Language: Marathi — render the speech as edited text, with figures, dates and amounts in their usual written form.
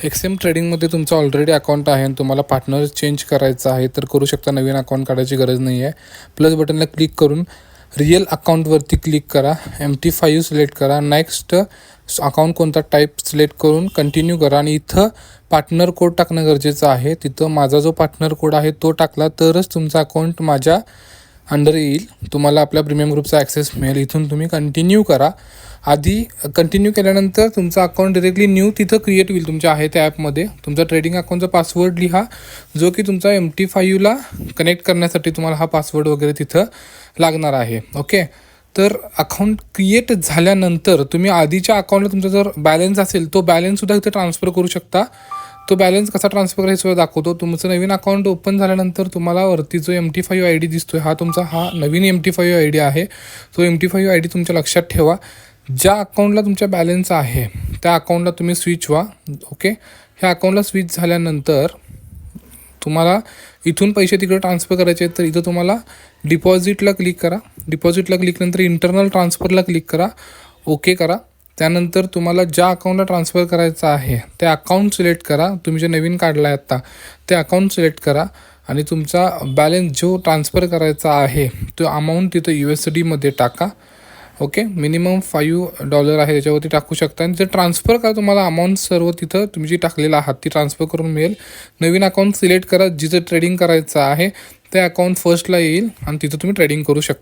एक्सएम ट्रेडिंगमध्ये तुमचं ऑलरेडी अकाउंट आहे आणि तुम्हाला पार्टनर चेंज करायचं आहे तर करू शकता. नवीन अकाउंट काढायची गरज नाही आहे. प्लस बटनला क्लिक करून रिअल अकाउंटवरती क्लिक करा, MT5 सिलेक्ट करा, नेक्स्ट अकाउंट कोणता टाईप सिलेक्ट करून कंटिन्यू करा आणि इथं पार्टनर कोड टाकणं गरजेचं आहे. तिथं माझा जो पार्टनर कोड आहे तो टाकला तरच तुमचा अकाउंट माझ्या अंडर येईल, तुम्हाला आपल्या प्रीमियम ग्रुपचा ॲक्सेस मिळेल. इथून तुम्ही कंटिन्यू करा. आधी कंटिन्यू केल्यानंतर तुमचं अकाउंट डायरेक्टली न्यू तिथं क्रिएट होईल तुमच्या आहे त्या ॲपमध्ये. तुमचा ट्रेडिंग अकाउंटचा पासवर्ड लिहा जो की तुमचा MT5ला कनेक्ट करण्यासाठी तुम्हाला हा पासवर्ड वगैरे तिथं लागणार आहे. ओके, तर अकाउंट क्रिएट झाल्यानंतर तुम्ही आधीच्या अकाउंटला तुमचा जर बॅलन्स असेल तो बॅलन्ससुद्धा इथे ट्रान्सफर करू शकता. तो बॅलन्स कसा ट्रान्सफर करायचा हे दाखवतो. तुमचं नवीन अकाउंट ओपन झाल्यानंतर तुम्हाला वरती जो MT5 ID दिसतोय हा तुमचा हा नवीन MT5 ID आहे. तो MT5 ID तुमच्या लक्षात ठेवा. ज्या अकाउंटला तुमच्या बॅलन्स आहे त्या अकाउंटला तुम्ही स्विच व्हा. ओके, ह्या अकाउंटला स्विच झाल्यानंतर तुम्हाला इथून पैसे तिकडे ट्रान्सफर करायचे आहेत तर इथं तुम्हाला डिपॉझिटला क्लिक करा. डिपॉझिटला क्लिक नंतर इंटरनल ट्रान्सफरला क्लिक करा, ओके करा. त्यानंतर तुम्हाला ज्या अकाउंटला ट्रान्सफर करायचं आहे त्या अकाउंट सिलेक्ट करा. तुम्ही जे नवीन काढला आहे आत्ता ते अकाउंट सिलेक्ट करा आणि तुमचा बॅलन्स जो ट्रान्सफर करायचा आहे तो अमाऊंट तिथं USDमध्ये टाका. ओके, मिनिमम $5 आहे त्याच्यावरती टाकू शकता आणि जर ट्रान्सफर करा तुम्हाला अमाऊंट सर्व तिथं तुम्ही जी टाकलेला आहात ती ट्रान्सफर करून मिळेल. नवीन अकाउंट सिलेक्ट करा, जिथं ट्रेडिंग करायचं आहे ते अकाउंट फर्स्टला येईल आणि तिथं तुम्ही ट्रेडिंग करू शकता.